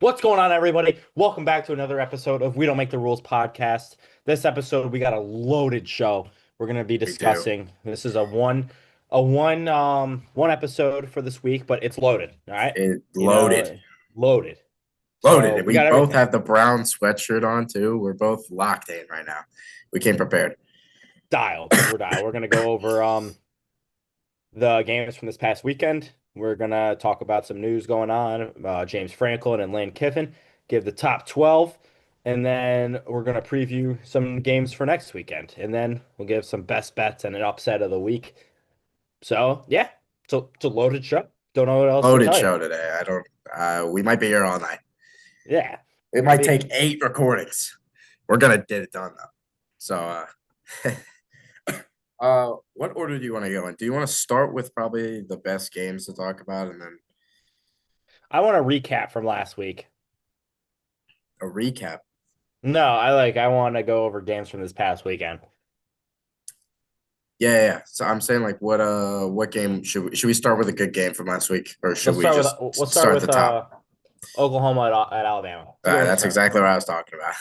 What's going on, everybody? Welcome back to another episode of We Don't Make the Rules podcast. This episode, we got a loaded show. We're going to be We do. discussing. This is one episode for this week, but it's loaded. All right, It you loaded. know, loaded. Loaded. So And we we got both everything have the brown sweatshirt on too. We're both locked in right now. We came prepared. dialed. We're dialed. We're going to go over the games from this past weekend. We're gonna talk about some news going on. James Franklin and Lane Kiffin give the top 12, and then we're gonna preview some games for next weekend, and then we'll give some best bets and an upset of the week. So yeah, it's a loaded show. Don't know what else to Loaded tell you. show today. I don't we might be here all night. Yeah, It might maybe. take 8 recordings. We're gonna get it done though. So what order do you want to go in? Do you want to start with probably the best games to talk about and then I want to recap from last week. a recap? No, I want to go over games from this past weekend. Yeah. So I'm saying like what game should we start with a good game from last week or should Let's we start with just let's start start at the with top? Oklahoma at Alabama. It's a good one to That's start. exactly what I was talking about.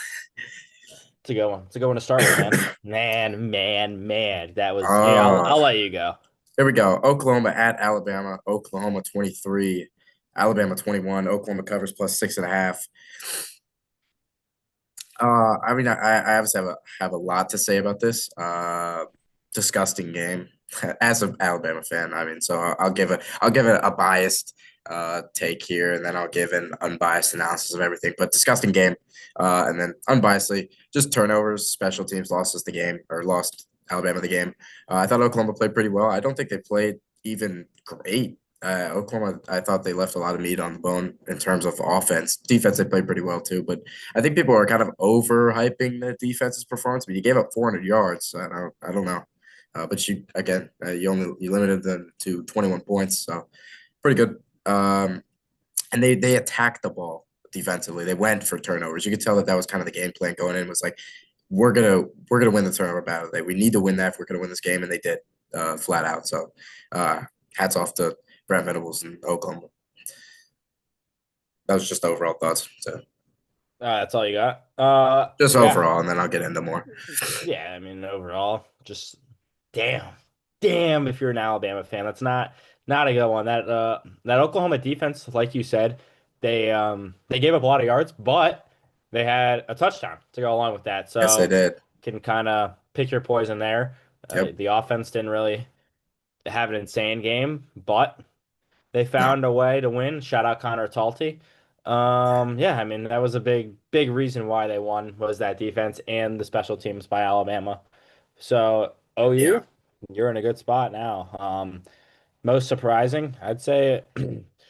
It's a good one. It's a good one to start with, man. Man. That was. Hey, Uh, I'll let you go. Here we go. Oklahoma at Alabama. Oklahoma 23, Alabama 21. Oklahoma covers plus 6.5. I obviously have a lot to say about this. Disgusting game. As an Alabama fan, I mean, so I'll give it a biased take here, and then I'll give an unbiased analysis of everything. But disgusting game, and then unbiasedly, just turnovers, special teams lost us the game or lost Alabama the game. I thought Oklahoma played pretty well. I don't think they played even great. Oklahoma, I thought they left a lot of meat on the bone in terms of offense. Defense, they played pretty well too, but I think people are kind of overhyping the defense's performance. But you gave up 400 yards. I don't know. But you limited them to 21 points, so pretty good. And they attacked the ball defensively. They went for turnovers. You could tell that was kind of the game plan going in. Was like we're gonna win the turnover battle today. We need to win that if we're gonna win this game, and they did flat out. So hats off to Brent Venables in Oklahoma. That was just overall thoughts. So That's all you got. just Yeah, overall, and then I'll get into more. yeah. I mean, overall, just damn, damn. If you're an Alabama fan, that's not a good one. That Oklahoma defense, like you said, they gave up a lot of yards, but they had a touchdown to go along with that. Yes, they So did. can kind of pick your poison there. Yep. The offense didn't really have an insane game, but they No. found a way to win. Shout out Connor Talty. Yeah, I mean that was a big reason why they won was that defense and the special teams by Alabama. So Yeah. OU, you're in a good spot now. Most surprising, I'd say,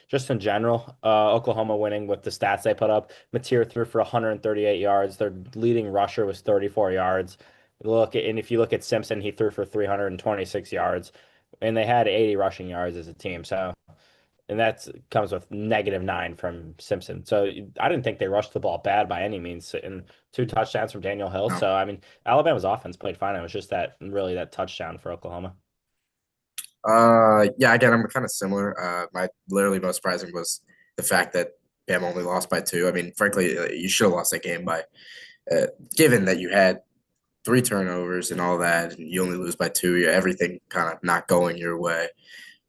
just in general, Oklahoma winning with the stats they put up. Mateer threw for 138 yards. Their leading rusher was 34 yards. And if you look at Simpson, he threw for 326 yards, and they had 80 rushing yards as a team. So, and that comes with -9 from Simpson. So I didn't think they rushed the ball bad by any means, and two touchdowns from Daniel Hill. No. So I mean, Alabama's offense played fine. It was just that touchdown for Oklahoma. Yeah, again, I'm kind of similar. My literally most surprising was the fact that Bama only lost by two. I mean, frankly, you should have lost that game by, given that you had three turnovers and all that, and you only lose by two. Everything kind of not going your way.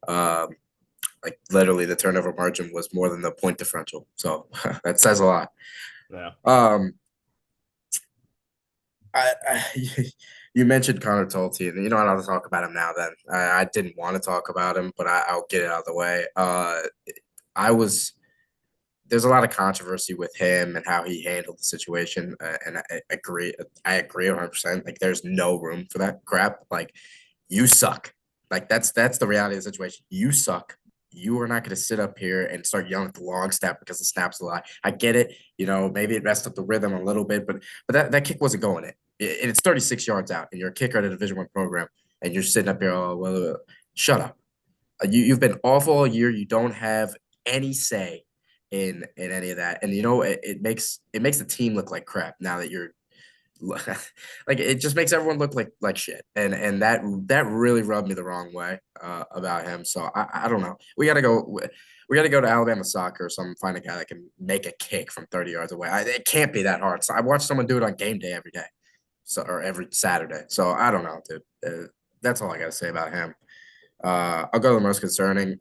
Um, like literally, the turnover margin was more than the point differential. So that says a lot. Yeah. Um, I you mentioned Connor Tolte, and you know what? I'll talk about him now. Then I didn't want to talk about him, but I'll get it out of the way. I was there's a lot of controversy with him and how he handled the situation, and I agree. I agree 100%. Like, there's no room for that crap. Like, you suck. Like that's the reality of the situation. You suck. You are not going to sit up here and start yelling at the long snap because the snap's a lie. I get it. You know, maybe it messed up the rhythm a little bit, but that kick wasn't going in. It's 36 yards out, and you're a kicker at a Division I program, and you're sitting up here. Oh well, shut up. You've been awful all year. You don't have any say in any of that, and you know it makes the team look like crap now that you're like it just makes everyone look like shit, and that really rubbed me the wrong way about him. So I don't know. We got to go. we got to go to Alabama soccer or something. Find a guy that can make a kick from 30 yards away. It can't be that hard. So I watch someone do it on game day every day, so or every Saturday. So I don't know, dude. That's all I got to say about him. I'll go to the most concerning.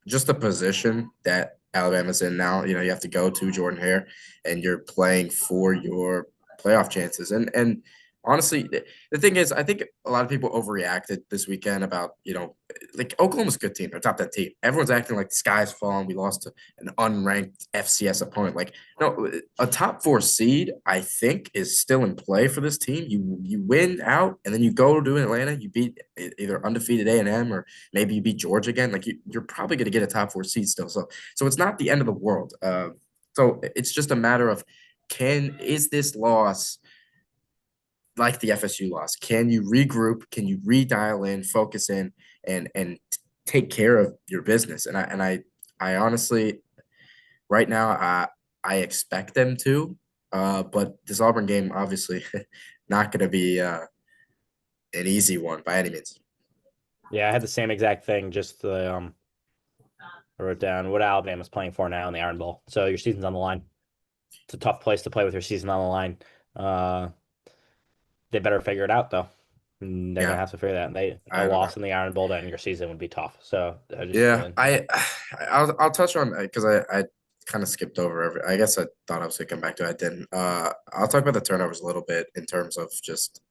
Just the position that Alabama's in now. You know, you have to go to Jordan Hare, and you're playing for your playoff chances. And honestly, the thing is, I think a lot of people overreacted this weekend about like Oklahoma's a good team, they're a top 10 team. Everyone's acting like the sky's falling. We lost to an unranked FCS opponent. Like, no, a top four seed, I think, is still in play for this team. You win out, and then you go to Atlanta. You beat either undefeated A&M or maybe you beat Georgia again. Like you're probably going to get a top four seed still. So it's not the end of the world. So it's just a matter of is this loss like the FSU loss? Can you regroup? Can you redial in, focus in, and take care of your business? And I honestly right now I expect them to, but this Auburn game obviously not going to be an easy one by any means. Yeah, I had the same exact thing. Just I wrote down what Alabama's playing for now in the Iron Bowl. So your season's on the line. It's a tough place to play with your season on the line. Uh, they better figure it out though. And they're gonna Yeah, have to figure that. A I don't know. loss in the Iron Bowl to end your season would be tough. So I just Yeah, I'll touch on because I kind of skipped over I guess I thought I was gonna come back to it. I didn't. I'll talk about the turnovers a little bit in terms of just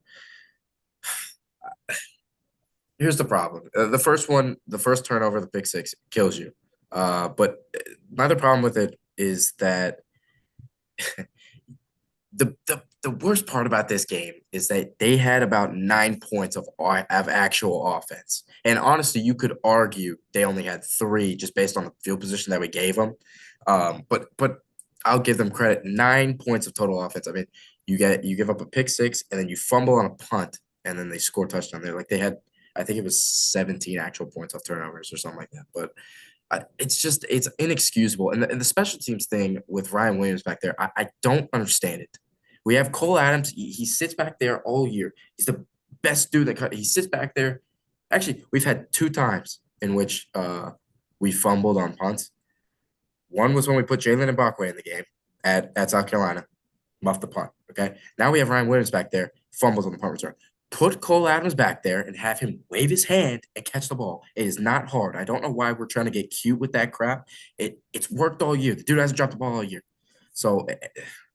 here's the problem. The first turnover, the pick six, kills you. But my other problem with it is that the worst part about this game is that they had about 9 points of actual offense. And honestly, you could argue they only had three just based on the field position that we gave them. But I'll give them credit. 9 points of total offense. I mean, you give up a pick six and then you fumble on a punt and then they score a touchdown there. Like they had, I think it was 17 actual points off turnovers or something like that. But it's inexcusable. And the special teams thing with Ryan Williams back there, I don't understand it. We have Cole Adams. He sits back there all year. He's the best dude that he sits back there. Actually, we've had two times in which we fumbled on punts. One was when we put Jalen Mbakwe in the game at South Carolina, muffed the punt. Okay. Now we have Ryan Williams back there, fumbles on the punt return. Put Cole Adams back there and have him wave his hand and catch the ball. It is not hard. I don't know why we're trying to get cute with that crap. It's worked all year. The dude hasn't dropped the ball all year. So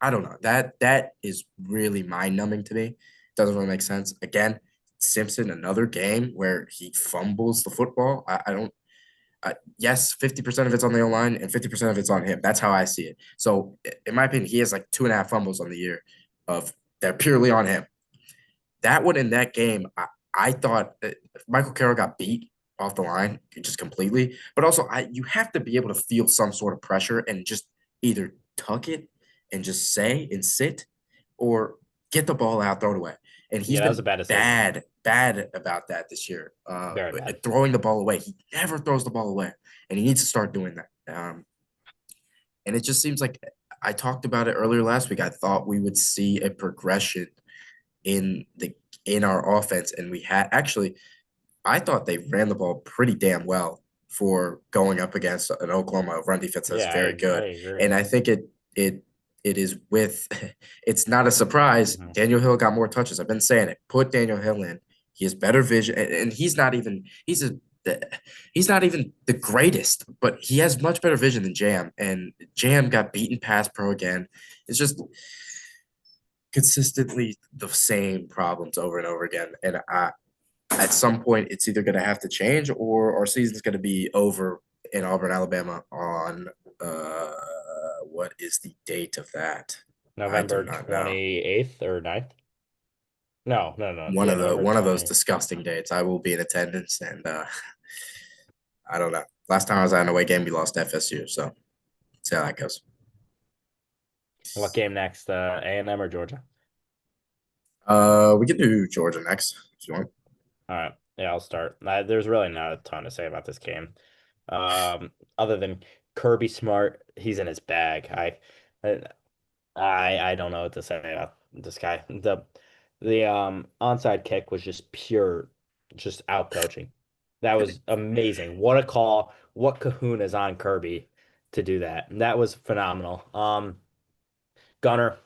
I don't know. That is really mind numbing to me. Doesn't really make sense. Again, Simpson, another game where he fumbles the football. I don't yes, 50% of it's on the O line and 50% of it's on him. That's how I see it. So, in my opinion, he has like 2.5 fumbles on the year of they're purely on him. That one in that game, I thought Michael Carroll got beat off the line just completely. But also, you have to be able to feel some sort of pressure and just either tuck it and just say and sit or get the ball out, throw it away. And yeah, he's that was been a bad decision. bad about that this year. Very bad. Throwing the ball away. He never throws the ball away, and he needs to start doing that. And it just seems like I talked about it earlier last week. I thought we would see a progression in the in our offense, and we had actually. I thought they ran the ball pretty damn well for going up against an Oklahoma run defense that's Yeah, very I good, agree. and I think it is with. It's not a surprise. Mhm. Daniel Hill got more touches. I've been saying it. Put Daniel Hill in. He has better vision, and he's not even. He's not even the greatest, but he has much better vision than Jam. And Jam got beaten pass pro again. It's just consistently the same problems over and over again. And at some point, it's either going to have to change or our season's going to be over in Auburn, Alabama on what is the date of that? I do November not know. 28th or 9th? No, no, no. Yeah, November One of those 20. disgusting dates. I will be in attendance, and I don't know. Last time I was at an away game, we lost FSU. So see how that goes. What game next? A&M or Georgia? We can do Georgia next if you want. All right. Yeah, I'll start. There's really not a ton to say about this game. Other than Kirby Smart, he's in his bag. I don't know what to say about this guy. The onside kick was just pure, just out coaching. That was amazing. What a call. What kahunas on Kirby to do that. And that was phenomenal. Gunner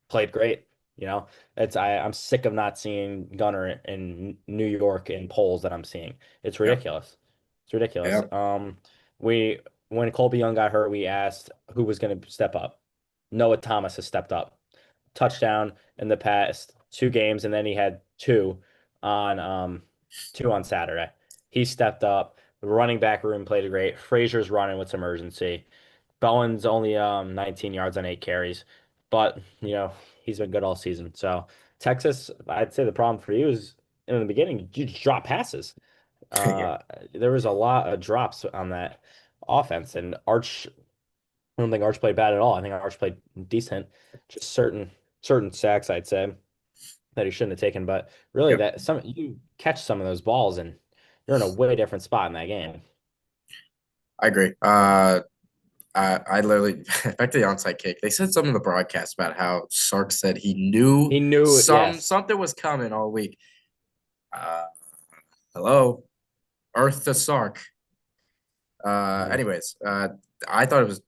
played great. You know, I'm sick of not seeing Gunner in New York in polls that I'm seeing. It's Yep. ridiculous. It's ridiculous. Yep. We when Colby Young got hurt, we asked who was going to step up. Noah Thomas has stepped up. Touchdown in the past 2 games, and then he had on two on Saturday. He stepped up. The running back room played great. Frazier's running with some urgency. Bowen's only 19 yards on 8 carries, but he's been good all season. So Texas, I'd say the problem for you is in the beginning you just drop passes. Yeah. Uh, there was a lot of drops on that offense, and Arch. I don't think Arch played bad at all. I think Arch played decent. Just certain sacks, I'd say, that he shouldn't have taken. But really, Yep. that some you catch some of those balls, and you're in a way different spot in that game. I agree. I literally back to the onside kick. They said something in the broadcast about how Sark said he knew He knew, yes. something was coming all week. Uh, hello, Earth to Sark. Mm. Anyways, I thought it was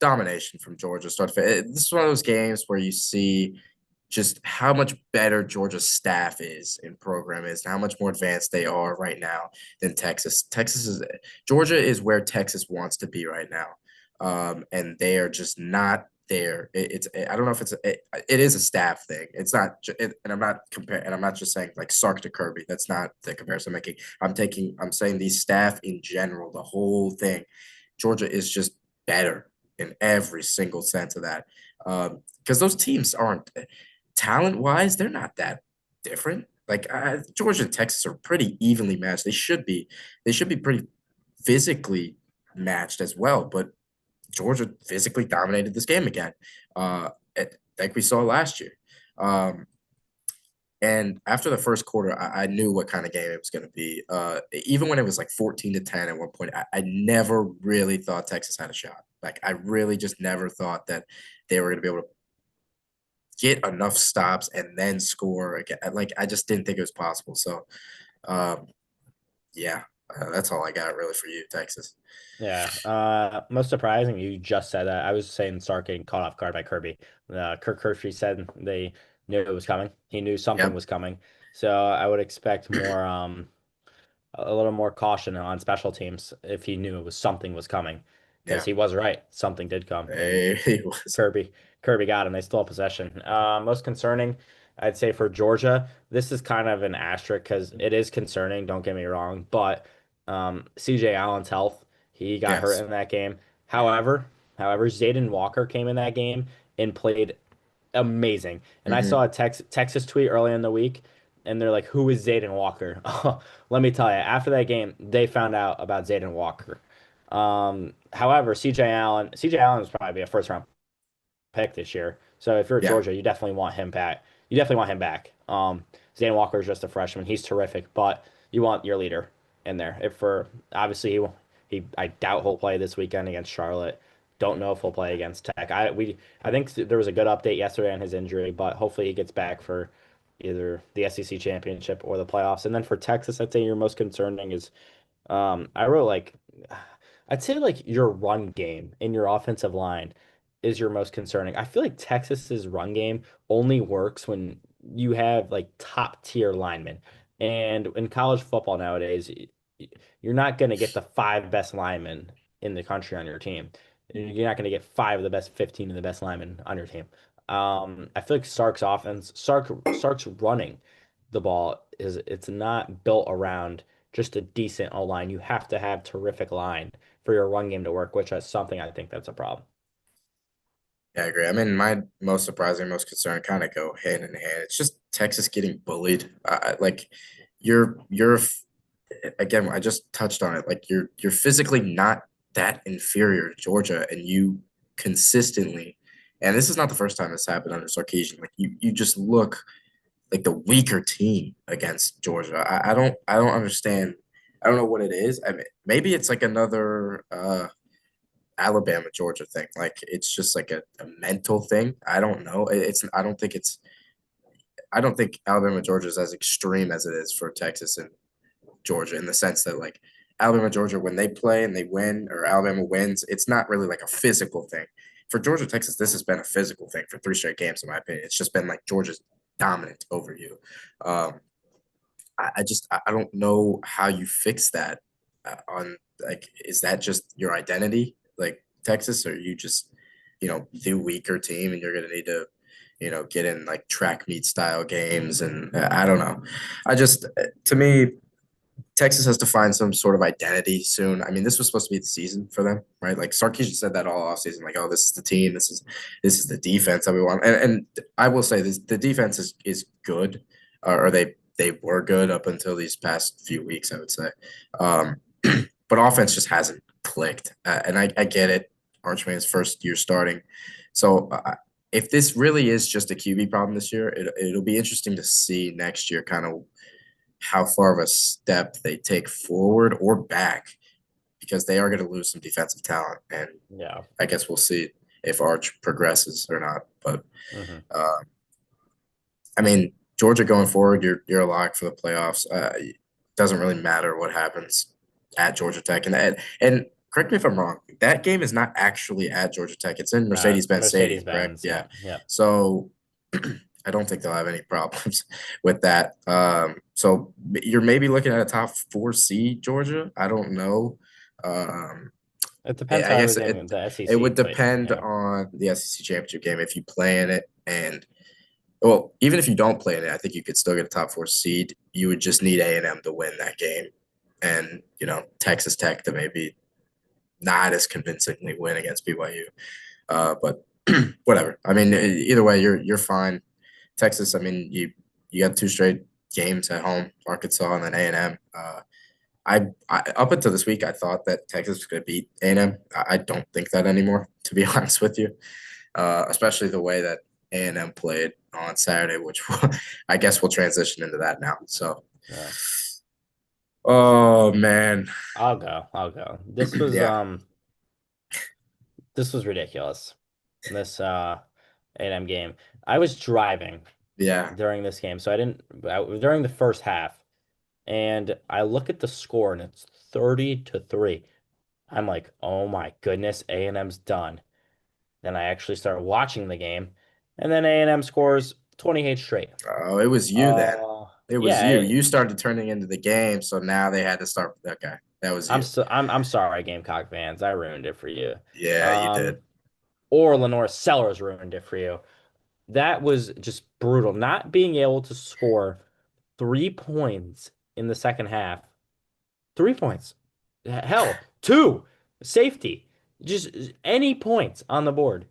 domination from Georgia start to finish. This is one of those games where you see just how much better Georgia's staff is and program is, and how much more advanced they are right now than Texas. Georgia is where Texas wants to be right now, and they are just not there. I don't know if it is a staff thing. It's not, and I'm not comparing, and I'm not just saying like Sark to Kirby. That's not the comparison I'm making. I'm saying these staff in general, the whole thing. Georgia is just better in every single sense of that. Because those teams aren't talent wise, they're not that different. Like Georgia and Texas are pretty evenly matched. They should be pretty physically matched as well. But Georgia physically dominated this game again, uh, like we saw last year. Um, and after the first quarter, I knew what kind of game it was going to be. Even when it was like 14-10 at one point, I never really thought Texas had a shot. Like I really just never thought that they were going to be able to get enough stops and then score again. Like I just didn't think it was possible. So um, yeah, that's all I got really for you, Texas. Yeah. Most surprising, you just said that. I was saying Sark getting caught off guard by Kirby. Kirk Herbstreit said they knew it was coming. He knew something Yep. was coming. So I would expect more a little more caution on special teams if he knew it was something was coming, because Yeah. he was right. Something did come, and He was. Kirby Kirby got him. They still have possession. Most concerning, I'd say for Georgia, this is kind of an asterisk because it is concerning. Don't get me wrong, but CJ Allen's health, he got hurt Yes. in that game. However, Zayden Walker came in that game and played amazing. And I Mm-hmm. saw a Texas tweet early in the week, and they're like, "Who is Zayden Walker?" Let me tell you, after that game, they found out about Zayden Walker. However, CJ Allen was probably a first round pick this year. So if you're Yeah. Georgia, you definitely want him back. You definitely want him back. Zane Walker is just a freshman. He's terrific, but you want your leader in there. If for obviously I doubt he'll play this weekend against Charlotte. Don't know if he'll play against Tech. I think there was a good update yesterday on his injury, but hopefully he gets back for either the SEC championship or the playoffs. And then for Texas, I'd say your most concerning is I wrote like I'd say like your run game in your offensive line is your most concerning. I feel like Texas's run game only works when you have like top tier linemen. And in college football nowadays, you're not going to get the five best linemen in the country on your team. You're not going to get five of the best 15 of the best linemen on your team. I feel like Sark's running the ball is it's not built around just a decent O line. You have to have terrific line for your run game to work, which is something I think that's a problem. Yeah, I agree. I mean, my most surprising, most concern kind of go hand in hand. It's just Texas getting bullied. Like you're again. I just touched on it. Like you're physically not that inferior to Georgia, and you consistently. And this is not the first time this happened under Sarkisian. Like you just look like the weaker team against Georgia. I don't understand. I don't know what it is. I mean, maybe it's like another Alabama Georgia thing. Like it's just like a mental thing. I don't know. I don't think Alabama Georgia is as extreme as it is for Texas and Georgia in the sense that like Alabama, Georgia, when they play and they win or Alabama wins, it's not really like a physical thing. For Georgia, Texas, this has been a physical thing for 3 straight games, in my opinion. It's just been like Georgia's dominant over you. Um, I don't know how you fix that on like is that just your identity like Texas, or you just the weaker team and you're gonna need to get in like track meet style games, and I don't know. I just to me Texas has to find some sort of identity soon. I mean, this was supposed to be the season for them, right? Like Sarkisian said that all offseason, like, oh, this is the team, this is the defense that we want. And I will say this: the defense is good, or they were good up until these past few weeks, I would say. Um, but offense just hasn't clicked, and I get it. Archman's first year starting, so. If this really is just a QB problem this year, it'll be interesting to see next year kind of how far of a step they take forward or back because they are going to lose some defensive talent. And Yeah. I guess we'll see if Arch progresses or not. But Hmm. uh, I mean, Georgia going forward, you're a lock for the playoffs. It doesn't really matter what happens at Georgia Tech. And correct me if I'm wrong, that game is not actually at Georgia Tech. It's in No, Mercedes-Benz Mercedes Stadium, correct? Benz. Yeah. Yeah. Yeah. So I don't think they'll have any problems with that. So you're maybe looking at a top 4 seed, Georgia. I don't know. Um, It depends I how guess everything it the it SEC would plays. depend Yeah. on the SEC championship game if you play in it, and well, even if you don't play in it, I think you could still get a top 4 seed. You would just need A&M to win that game, and Texas Tech to maybe not as convincingly win against BYU. But whatever. I mean, either way, you're fine. Texas. I mean, you got 2 straight games at home, Arkansas and then A&M. I up until this week, I thought that Texas was going to beat A&M. I don't think that anymore, to be honest with you. Especially the way that A&M played on Saturday, which I guess we'll transition into that now. So, Yeah. oh man, I'll go. I'll go. yeah, This was ridiculous. This A&M game. I was driving yeah. during this game, so during the first half, and I look at the score and it's 30-3. I'm like, oh my goodness, A&M's done. Then I actually started watching the game, and then A&M scores 28 straight. Oh, it was you then. It was you. Yeah, You started turning into the game, so now they had to start. Okay, that was you. I'm sorry, Gamecock fans. I ruined it for you. Yeah, you Um, did. or Lenore Sellers ruined it for you. That was just brutal. Not being able to score 3 points in the second half. 3 points. Hell, two. Safety. Just any points on the board.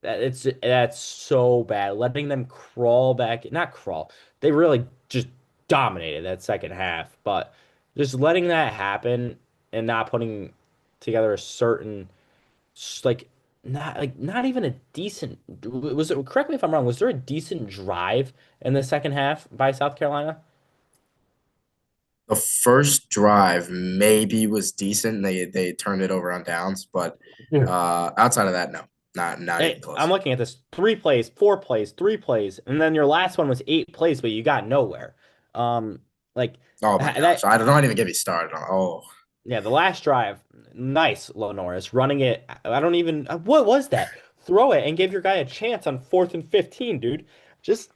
That's so bad. Letting them crawl back, not crawl. They really just dominated that second half, but just letting that happen and not putting together a certain like not even a decent was it correct me if I'm wrong, was there a decent drive in the second half by South Carolina? The first drive maybe was decent. They turned it over on downs, but Yeah. outside of that, no, not even Hey, I'm close. looking at this 3 plays, 4 plays, 3 plays, and then your last one was 8 plays, but you got nowhere. Um, like Oh my gosh, that. I don't even get me started on. Oh, Yeah, the last drive, nice, Lonoris running it. I don't even. What was that? Throw it and give your guy a chance on 4th and 15, dude. Just,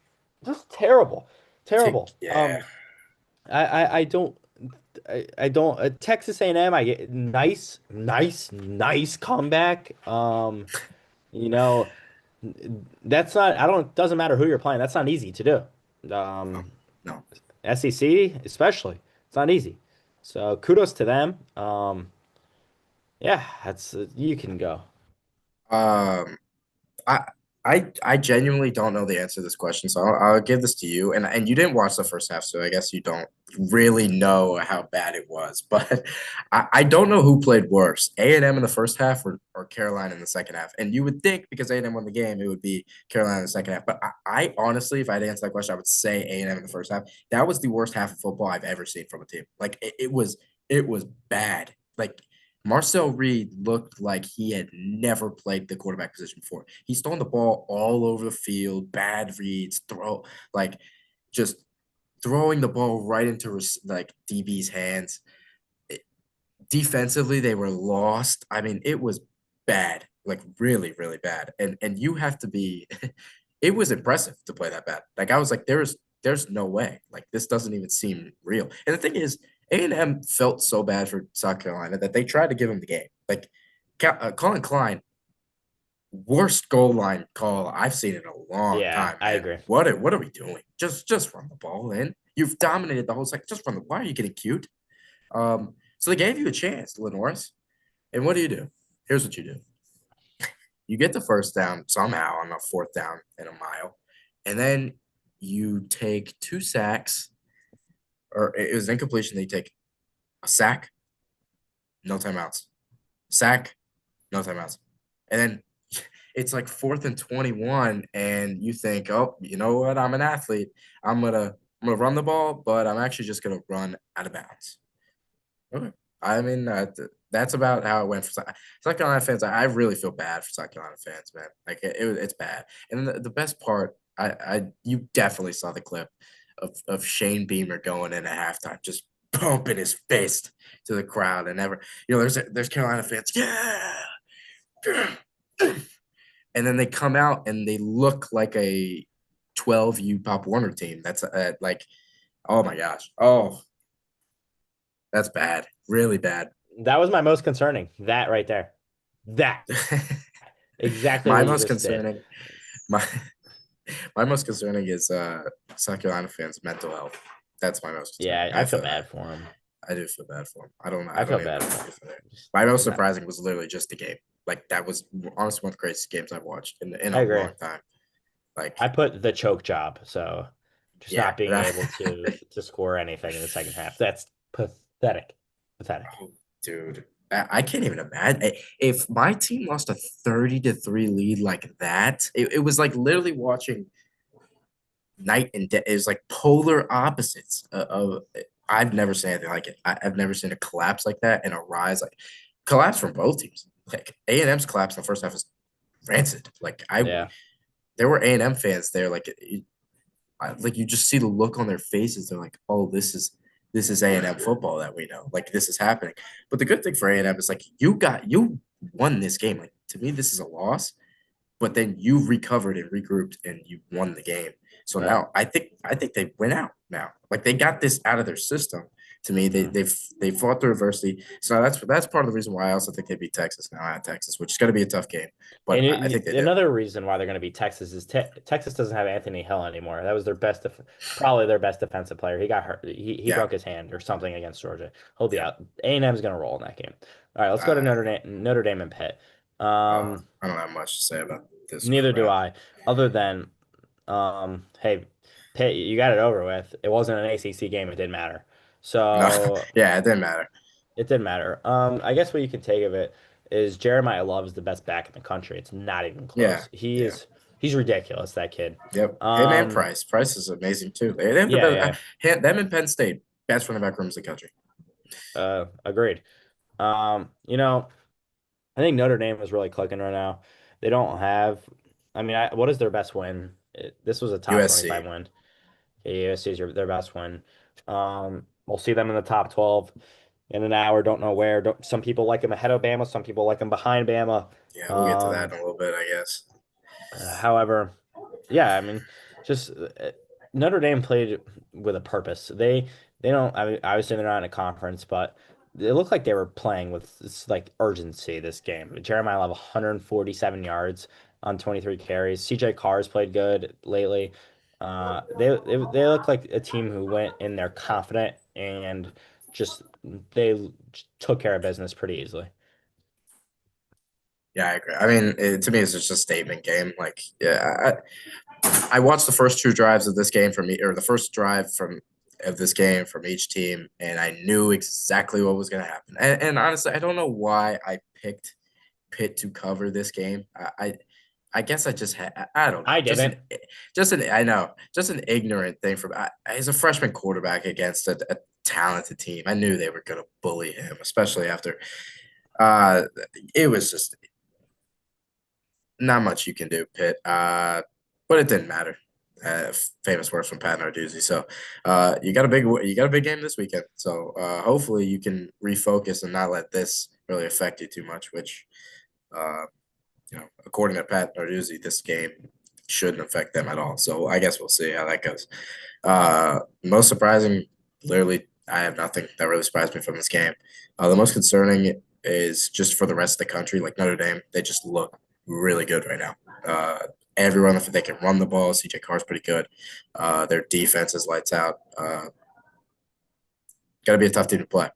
just terrible, terrible. yeah. I don't. I don't. Texas A&M. I get nice comeback. You know, that's not. I don't. Doesn't matter who you're playing. That's not easy to do. No, no. SEC especially. It's not easy. So kudos to them. Yeah, that's you can go. Um, I I genuinely don't know the answer to this question, so I'll give this to you. And you didn't watch the first half, so I guess you don't really know how bad it was. But I don't know who played worse, A&M in the first half or Carolina in the second half. And you would think because A&M won the game, it would be Carolina in the second half. But I honestly, if I had to answer that question, I would say A&M in the first half. That was the worst half of football I've ever seen from a team. Like it was bad. Like Marcel Reed looked like he had never played the quarterback position before. He's throwing the ball all over the field, bad reads, like just throwing the ball right into like DB's hands. It- Defensively, they were lost. I mean, it was bad, like really, really bad. And you have to be. It was impressive to play that bad. Like I was like, there's no way. Like this doesn't even seem real. And the thing is, A&M felt so bad for South Carolina that they tried to give him the game. Like Colin Klein, worst goal line call I've seen in a long Yeah, time, I man. agree. What are we doing? Just run the ball in. You've dominated the whole second. Just run the. Why are you getting cute? So they gave you a chance, Lenoris. And what do? Here's what you do. You get the first down somehow on a fourth down in a mile, and then you take 2 sacks, or it was incompletion. They take a sack, no timeouts. Sack, no timeouts. And then it's like 4th and 21, and you think, oh, you know what? I'm an athlete. I'm gonna run the ball, but I'm actually just gonna run out of bounds. Okay. I mean, that's about how it went for South Carolina fans. I really feel bad for South Carolina fans, man. Like it's bad. And the best part, you definitely saw the clip of Shane Beamer going in at halftime, just pumping his fist to the crowd, and there's Carolina fans, yeah, and then they come out and they look like a 12U Pop Warner team. That's like, oh my gosh, oh, that's bad, really bad. That was my most concerning. That right there. That. Exactly My what you most just did. concerning, my my most concerning is South Carolina fans' mental health. That's my most concerning. Yeah, I feel bad for him. I do feel bad for him. I don't know. I I feel don't even know bad what for to him. do for there. Just My most not. surprising was literally just the game. Like that was honestly one of the craziest games I've watched in I a agree. long time. Like, I put the choke job, so just yeah, not being able to score anything in the second half. That's pathetic. Pathetic. oh, dude, I can't even imagine if my team lost a 30-3 lead like that. It was like literally watching night and day. It was like polar opposites of. I've never seen anything like it. I've never seen a collapse like that and a rise like collapse from both teams. Like A&M's collapse in the first half is rancid. Like Yeah. there were A&M fans there. Like you just see the look on their faces. They're like, oh, this is A&M football that we know. Like this is happening. But the good thing for A&M is like you won this game. Like to me, this is a loss, but then you recovered and regrouped and you won the game. So Yeah. now I think they win out now. Like they got this out of their system. To me, Mhm. they fought through adversity. So that's part of the reason why I also think they beat Texas now at Texas, which is going to be a tough game. But And I think they do. another reason why they're going to beat Texas is Texas doesn't have Anthony Hill anymore. That was their probably their best defensive player. He got hurt. He Yeah, broke his hand or something against Georgia. He'll be yeah. out. A&M is going to roll in that game. All right, let's go to Uh, Notre Dame and Pitt. I don't have much to say about this Neither do crap. I, other than hey, Pitt, you got it over with. It wasn't an ACC game. It didn't matter. No, So yeah, it didn't matter. it didn't matter. I guess what you can take of it is Jeremiah Love is the best back in the country. It's not even Yeah, close. yeah, He's ridiculous, that kid. yep. Him and Um, Price. Price is amazing too. They have the yeah, best. yeah, Them in Penn State, best running back rooms in the country. agreed. You know, I think Notre Dame is really clicking right now. They don't have, I mean, what is their best win? This was a top USC. 25 win. USC is their best win. We'll see them in the top 12 in an hour. Don't know where. Some people like them ahead of Bama. Some people like them behind Bama. Yeah, we'll get to that Um, in a little bit, I guess. however, yeah, I mean, just Notre Dame played with a purpose. They don't. I mean, obviously they're not in a conference, but it looked like they were playing with this like urgency this game. Jeremiah Love 147 yards on 23 carries. CJ Carr's played good lately. They look like a team who went in there confident and just they took care of business pretty easily. Yeah, I agree. I mean, to me, it's just a statement game. Like, yeah, I watched the first 2 drives of this game from me, or the first drive from of this game from each team, and I knew exactly what was going to happen. And honestly, I don't know why I picked Pitt to cover this game. I guess I just had I don't know I didn't. just an I know just an ignorant thing from as a freshman quarterback against a talented team. I knew they were going to bully him, especially after uh it was just not much you can do, Pitt. But it didn't matter. Famous words from Pat Narduzzi. So you got a big game this weekend. So hopefully you can refocus and not let this really affect you too much. Which uh, according to Pat Narduzzi, this game shouldn't affect them at all. So I guess we'll see how that goes. Most surprising, literally, I have nothing that really surprised me from this game. The most concerning is just for the rest of the country, like Notre Dame, they just look really good right now. Everyone, if they can run the ball, CJ Carr's pretty good. Their defense is lights out. Got to be a tough team to play.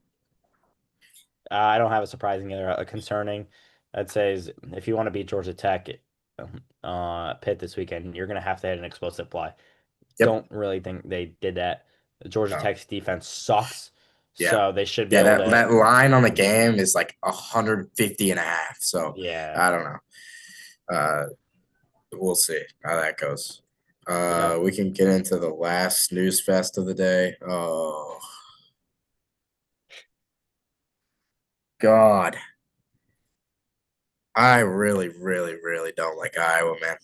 I don't have a surprising either. A concerning, I'd say, is if you want to beat Georgia Tech, Pitt this weekend, you're going to have to hit an explosive play. Yep. Don't really think they did that. Georgia No. Tech's defense sucks, Yeah. so they should be Yeah, able that to. line on the game is like 150 and a half. So Yeah, I don't know. We'll see how that goes. yeah. We can get into the last news fest of the day. Oh God, I really, really, really don't like Iowa, man.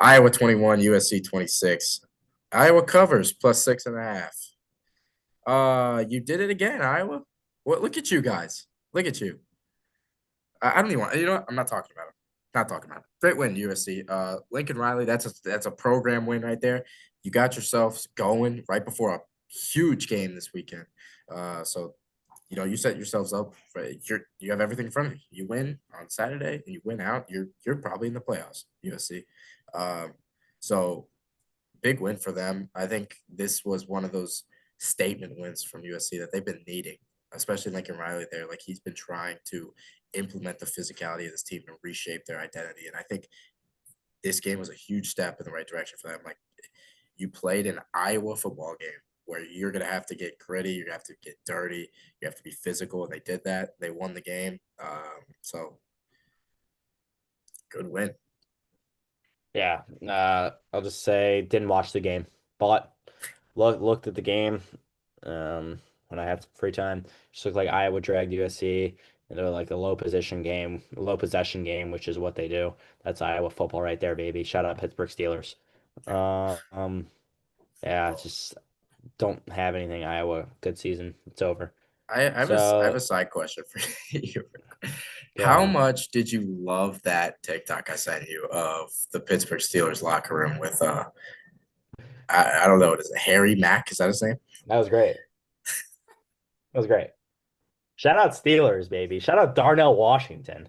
Iowa 21, USC 26. Iowa covers plus 6.5. You did it again, Iowa. What? Look at you guys. Look at you. I don't even want. You know what? I'm not talking about it. Not talking about it. Great win, USC. Lincoln Riley. That's a program win right there. You got yourselves going right before a huge game this weekend. So you set yourselves up for you have everything in front of you. You win on Saturday and you win out. You're probably in the playoffs, USC. Um, so big win for them. I think this was one of those statement wins from USC that they've been needing, especially Lincoln Riley there. Like he's been trying to implement the physicality of this team and reshape their identity. And I think this game was a huge step in the right direction for them. Like you played an Iowa football game where you're gonna have to get gritty, you have to get dirty, you have to be physical, and they did that. They won the game. So good win. Yeah, I'll just say didn't watch the game, but looked at the game when I had some free time. Just looked like Iowa dragged USC into like a low possession game, which is what they do. That's Iowa football right there, baby. Shout out Pittsburgh Steelers. Yeah. Uh, um, yeah, just don't have anything Iowa. Good season. It's over. I have So a side question for you. go How ahead. much did you love that TikTok I sent you of the Pittsburgh Steelers locker room with I don't know what is it, Harry Mack, is that his name? That was great. That was great. Shout out Steelers, baby. Shout out Darnell Washington.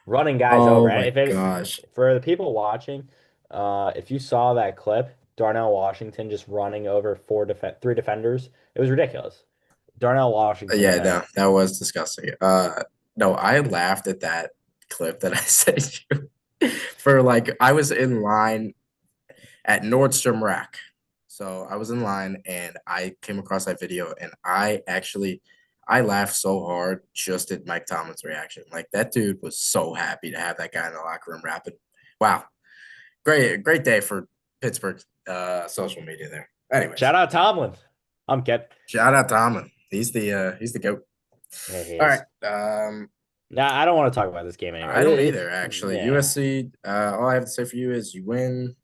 Running guys over. Oh And my if it gosh. for the people watching, if you saw that clip, Darnell Washington just running over three defenders, it was ridiculous. Darnell Washington Yeah, had no, that was disgusting. No, I laughed at that clip that I sent you for like I was in line at Nordstrom Rack. So I was in line and I came across that video and I laughed so hard just at Mike Tomlin's reaction. Like that dude was so happy to have that guy in the locker room rapping. Wow. Great day for Pittsburgh social media there. Anyways, shout out Tomlin. I'm kidding. shout out Tomlin. He's the goat. Yeah, he All right. is. Nah, I don't want to talk about this game anymore. I don't either actually. Yeah. USC, all I have to say for you is you win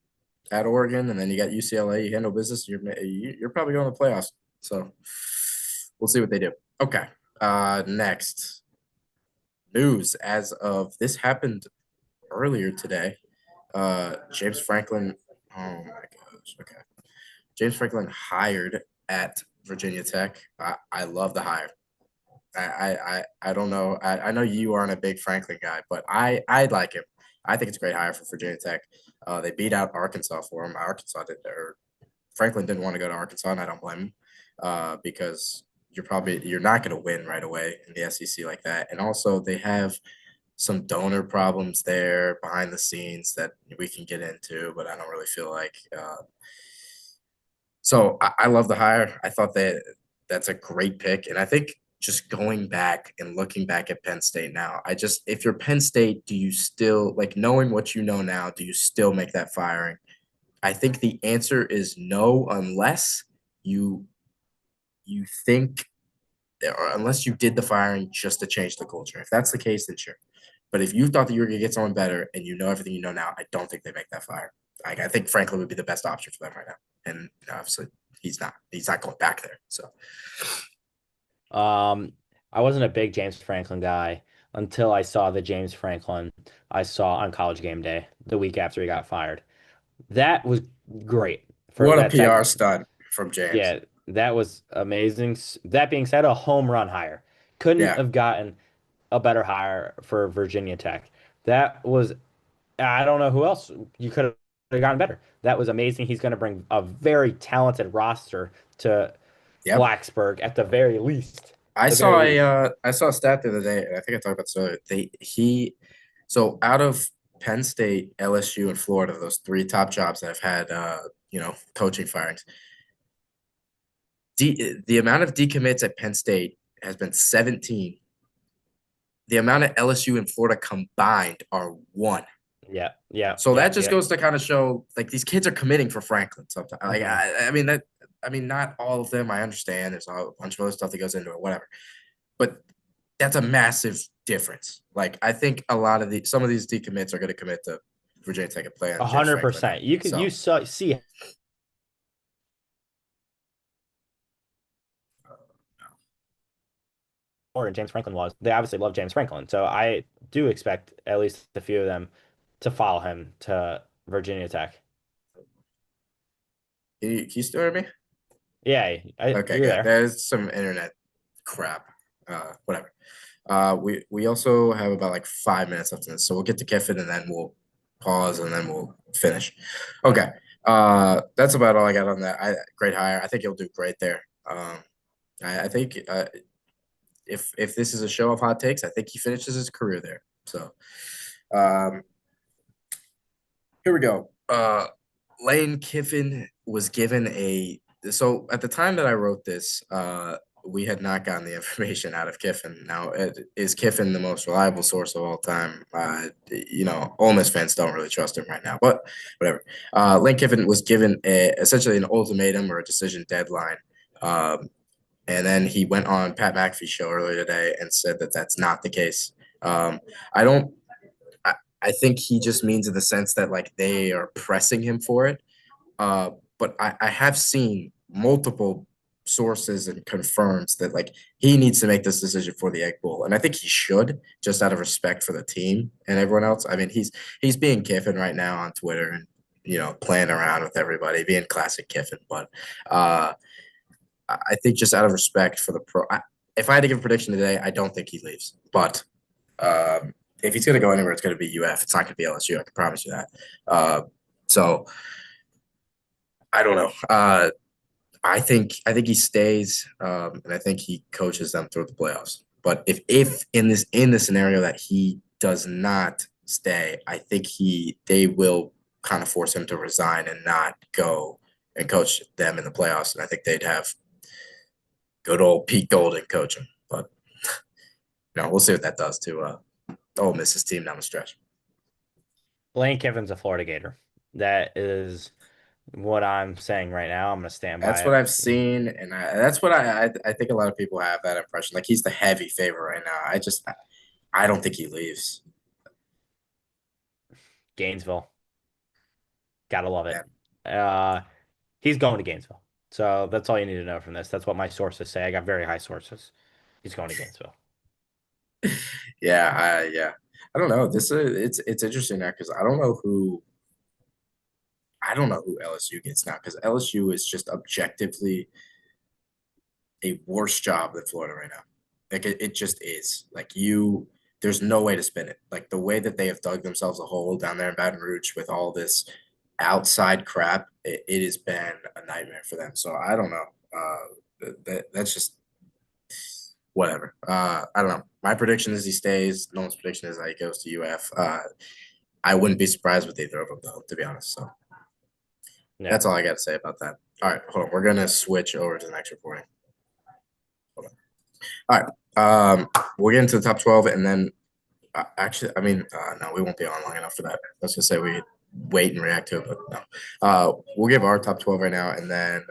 at Oregon, and then you got UCLA. You handle business. You're probably going to the playoffs. So we'll see what they do. Okay. Next news as of this happened earlier today. James Franklin. Oh my gosh. Okay. James Franklin hired at Virginia Tech. I love the hire. I don't know. I know you aren't a big Franklin guy, but I like him. I think it's a great hire for Virginia Tech. They beat out Arkansas for him. Arkansas did, or Franklin didn't want to go to Arkansas, and I don't blame him because you're not going to win right away in the SEC like that. And also they have some donor problems there behind the scenes that we can get into, but I don't really feel like. So I love the hire. I thought that's a great pick, and I think just going back and looking back at Penn State now, if you're Penn State, do you still like knowing what you know now? Do you still make that firing? I think the answer is no, unless you you think or unless you did the firing just to change the culture. If that's the case, then sure. But if you thought that you were gonna get someone better and you know everything you know now, I don't think they make that fire. I think Franklin would be the best option for them right now, and obviously he's not. He's not going back there. So Um, I wasn't a big James Franklin guy until I saw the James Franklin I saw on College Game Day the week after he got fired. That was great for what a that PR second. stunt from James. Yeah, that was amazing. That being said, a home run hire. Couldn't Yeah, have gotten a better hire for Virginia Tech. That was, I don't know who else you could have gotten better. That was amazing. He's going to bring a very talented roster to yep. Blacksburg at the very least. The very least. I saw a stat the other day, and I think I talked about this earlier. So out of Penn State, LSU, and Florida, those three top jobs that have had coaching firings, the amount of decommits at Penn State has been 17. The amount of LSU and Florida combined are one. Yeah, yeah, So yeah, that just yeah. goes to kind of show like these kids are committing for Franklin sometimes. Like Hmm. I mean not all of them. I understand there's a bunch of other stuff that goes into it, whatever. But that's a massive difference. Like I think a lot of some of these decommits are going to commit to Virginia Tech and play A on James hundred Franklin now. percent. You could So see more James Franklin was. They obviously love James Franklin, so I do expect at least a few of them to follow him to Virginia Tech. can you still hear me? Yeah, Okay, you're good. there. There's some internet crap. Whatever. We also have about like 5 minutes left in this, so we'll get to Kiffin and then we'll pause and then we'll finish. Okay. That's about all I got on that. Great hire. I think he'll do great there. I think if this is a show of hot takes, I think he finishes his career there. So um, here we go. Lane Kiffin was given a so at the time that I wrote this, we had not gotten the information out of Kiffin. Now, is Kiffin the most reliable source of all time? Ole Miss fans don't really trust him right now, but whatever. Lane Kiffin was given essentially an ultimatum or a decision deadline. Um, and then he went on Pat McAfee's show earlier today and said that that's not the case. I don't I think he just means in the sense that like they are pressing him for it. But I have seen multiple sources and confirms that like he needs to make this decision for the Egg Bowl, and I think he should just out of respect for the team and everyone else. I mean, he's being Kiffin right now on Twitter and playing around with everybody, being classic Kiffin. But uh, I think just out of respect for the if I had to give a prediction today, I don't think he leaves. But if he's going to go anywhere, it's going to be UF. It's not going to be LSU. I can promise you that. So I don't know. I think he stays, and I think he coaches them through the playoffs. But if in the scenario that he does not stay, I think they will kind of force him to resign and not go and coach them in the playoffs. And I think they'd have good old Pete Golden coaching. But we'll see what that does to Ole Miss's team down the stretch. Lane Kiffin's a Florida Gator. That is what I'm saying right now. I'm gonna stand That's by what it. I've seen, and that's what I think a lot of people have that impression. Like he's the heavy favorite right now. I don't think he leaves. Gainesville, gotta love it. Man. Uh, he's going to Gainesville. So that's all you need to know from this. That's what my sources say. I got very high sources. He's going to Gainesville. Yeah. I don't know. This it's interesting now because I don't know who LSU gets now because LSU is just objectively a worse job than Florida right now. Like it just is. There's no way to spin it. Like the way that they have dug themselves a hole down there in Baton Rouge with all this outside crap, it has been a nightmare for them. So I don't know. That's just whatever. I don't know. My prediction is he stays. No one's prediction is that he goes to UF. I wouldn't be surprised with either of them though, to be honest. So Yeah. that's all I got to say about that. All right, hold on. We're gonna switch over to the next recording. Hold on. All right. We'll get into the top 12 and then no, we won't be on long enough for that. Let's just say we wait and react to it, but no. We'll give our top 12 right now, and then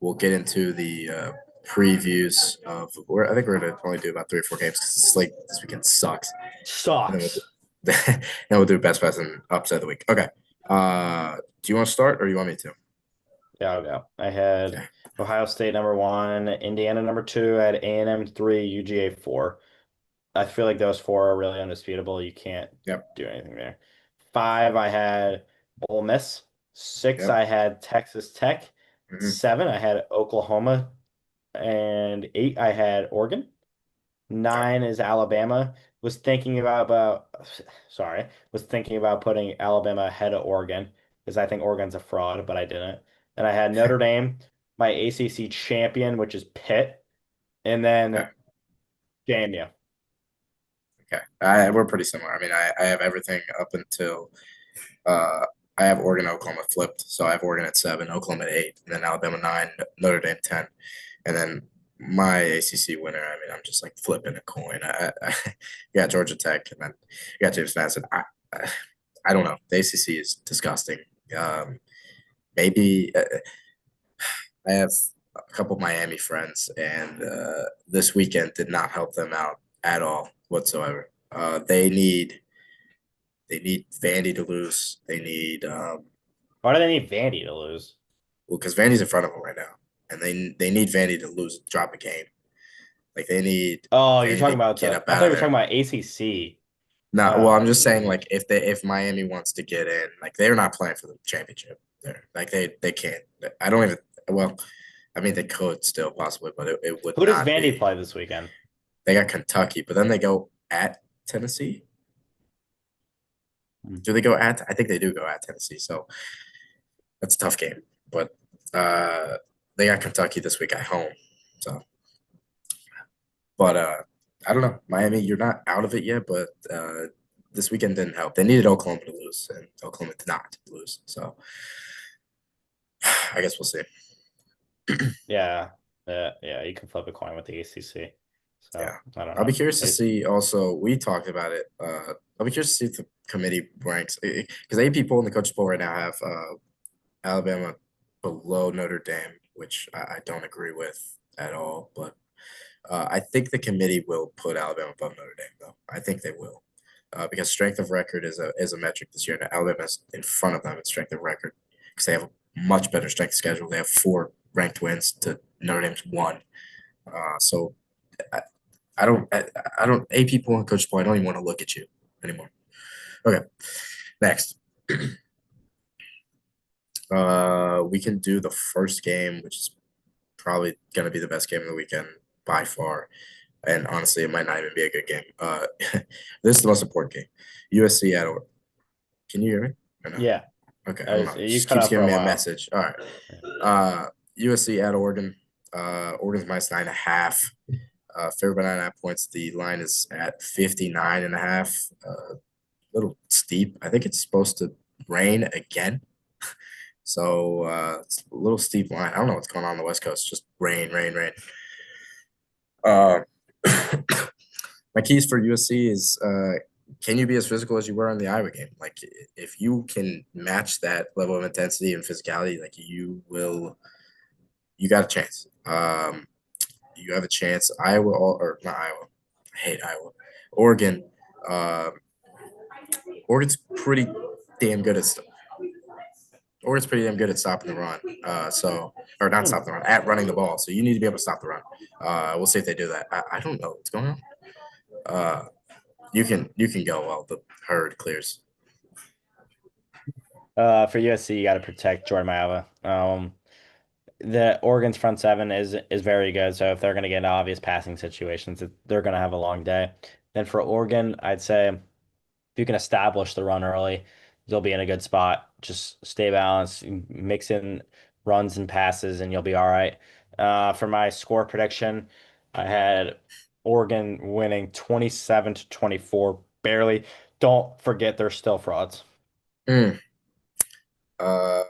we'll get into the previews of. I think we're gonna only do about 3 or 4 games because the slate this weekend sucks, and then we'll do, Sucks. then we'll do best best and upset of the week. Okay. Do you want to start or you want me to? Yeah, I'll go. I had Okay. Ohio State number one, Indiana number two, I had A&M three, UGA four. I feel like those four are really undisputable. You can't Yep. do anything there. Five, I had Ole Miss. Six, Yep. I had Texas Tech. Hmm. Seven, I had Oklahoma. And eight, I had Oregon. Okay. Nine is Alabama. Sorry, was thinking about putting Alabama ahead of Oregon because I think Oregon's a fraud, but I didn't. And I had Notre Dame, my ACC champion, which is Pitt, and Okay. then JMU. Okay. We're pretty similar. I mean, I have everything up until uh, I have Oregon, Oklahoma flipped. So I have Oregon at 7, Oklahoma at 8, and then Alabama 9, Notre Dame 10. And then my ACC winner, I mean, I'm just like flipping a coin. Got Georgia Tech, and then you got James Madison. I don't know. The ACC is disgusting. Maybe I have a couple Miami friends, and this weekend did not help them out at all whatsoever. They need Vandy to lose. They need Why do they need Vandy to lose? well, because Vandy's in front of them right now, and they need Vandy to lose, drop a game. Like they need Oh, you're Vandy to talking about get the. up I thought out you of were talking there. about ACC. No, well, I'm Oh, just saying geez. like if Miami wants to get in, like they're not playing for the championship. There, like they can't. I don't even. Well, I mean they could still possibly, but it would Who does not Vandy be. play this weekend? They got Kentucky, but then they go at Tennessee. Hmm. Do they go at? I think they do go at Tennessee. So that's a tough game. But uh, they got Kentucky this week at home. So, but I don't know. Miami, you're not out of it yet, but this weekend didn't help. They needed Oklahoma to lose, and Oklahoma did not lose. So I guess we'll see. Yeah, yeah. You can flip a coin with the ACC. So Yeah. I don't I'll be know. curious to see also, we talked about it. I'll be curious to see if the committee ranks because AP poll and the coaches poll right now have Alabama below Notre Dame, which I don't agree with at all. But I think the committee will put Alabama above Notre Dame, though. I think they will, because strength of record is a metric this year. And Alabama's in front of them in strength of record because they have a much better strength of schedule. They have 4 ranked wins to Notre Dame's 1. So I, I don't. AP poll and coach poll. I don't even want to look at you anymore. Okay, next. We can do the first game, which is probably going to be the best game of the weekend by far. And honestly, it might not even be a good game. This is the most important game. USC at or can you hear me? Or no? Yeah, Okay, I don't know. It you just cut keeps out for giving a me a while. message. All right. USC at Oregon. Oregon's minus 9.5. Favored by 9.5 points. The line is at 59.5. Little steep. I think it's supposed to rain again. So it's a little steep line. I don't know what's going on the West Coast. Just rain, rain, rain. Uh, my keys for USC is can you be as physical as you were in the Iowa game? Like if you can match that level of intensity and physicality, like you got a chance. You have a chance. Iowa or not Iowa. I hate Iowa. Oregon. Um, Oregon's pretty damn good at Oregon's pretty damn good at stopping the run. Or not Hmm. stopping the run, at running the ball. So you need to be able to stop the run. We'll see if they do that. I don't know what's going on. Uh, you can go while the herd clears. For USC, you got to protect Jordan Mailata. The Oregon's front seven is very good. So if they're going to get into obvious passing situations, they're going to have a long day. Then for Oregon, I'd say if you can establish the run early, you'll be in a good spot. Just stay balanced, mix in runs and passes, and you'll be all right. For my score prediction, I had Oregon winning 27 to 24, barely. Don't forget they're still frauds. Mm. Uh,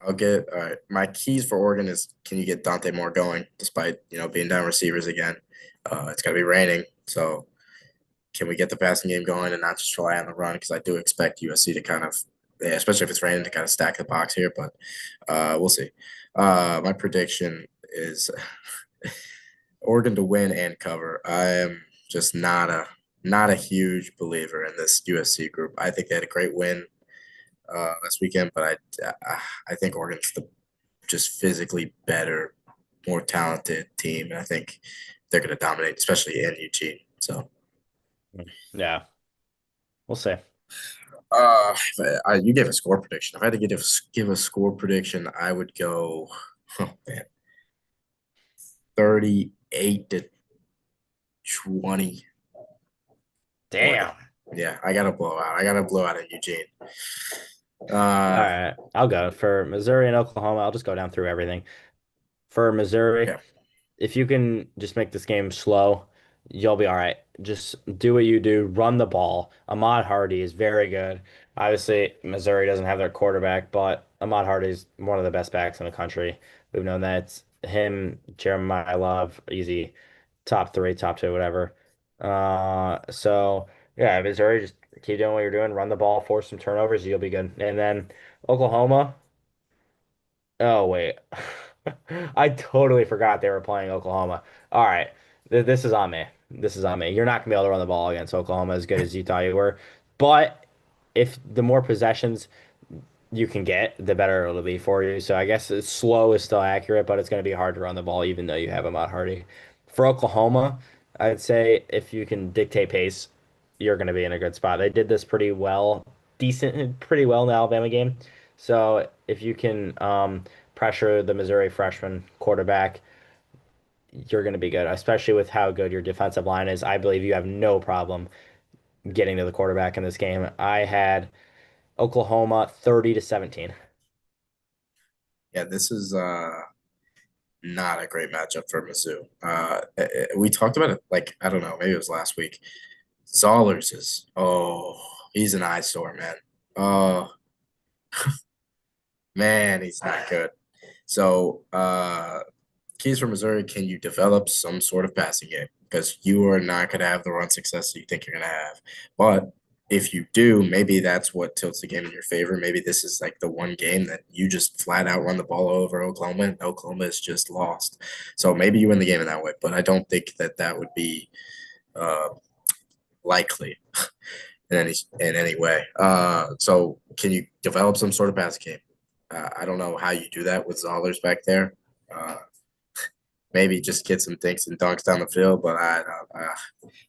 I'll get all right. My keys for Oregon is can you get Dante Moore going despite being down receivers again? It's gonna be raining, so can we get the passing game going and not just rely on the run? Because I do expect USC to kind of, yeah, especially if it's raining, to kind of stack the box here. But we'll see. My prediction is Oregon to win and cover. I am just not a huge believer in this USC group. I think they had a great win this weekend, but I think Oregon's the just physically better, more talented team, and I think they're going to dominate, especially in Eugene. So, Yeah, we'll see. you gave a score prediction. If I had to give a score prediction, I would go, oh man, 38 to 20 Oregon. Damn. Yeah, I got to blow out. I got to blow out in Eugene. All Uh, right, I'll go for Missouri and Oklahoma. I'll just go down through everything. For Missouri, okay. if you can just make this game slow, you'll be all right. Just do what you do, run the ball. Ahmad Hardy is very good. Obviously, Missouri doesn't have their quarterback, but Ahmad Hardy is one of the best backs in the country. We've known that. It's him, Jeremiah Love, easy top three, top two, whatever. So yeah, Missouri, just keep doing what you're doing, run the ball, force some turnovers, you'll be good. And then Oklahoma. Oh wait. I totally forgot they were playing Oklahoma. All right. This is on me. This is on me. You're not gonna be able to run the ball against Oklahoma as good as you thought you were. But if the more possessions you can get, the better it'll be for you. So I guess it's slow is still accurate, but it's going to be hard to run the ball even though you have Ahmad Hardy. For Oklahoma, I'd say if you can dictate pace, you're going to be in a good spot. They did this pretty well, pretty well in the Alabama game. So if you can pressure the Missouri freshman quarterback, you're going to be good, especially with how good your defensive line is. I believe you have no problem getting to the quarterback in this game. I had Oklahoma 30 to 17. Yeah, this is not a great matchup for Mizzou. We talked about it like I don't know, maybe it was last week. Zollers is he's an eyesore, man. Oh man, he's not good. So keys for Missouri, can you develop some sort of passing game? Because you are not going to have the run success that you think you're going to have. But if you do, maybe that's what tilts the game in your favor. Maybe this is like the one game that you just flat out run the ball over Oklahoma, and Oklahoma is just lost. So maybe you win the game in that way. But I don't think that that would be uh, likely in any way. So can you develop some sort of passing game? I don't know how you do that with Zollers back there. Uh, maybe just get some dinks and dunks down the field, but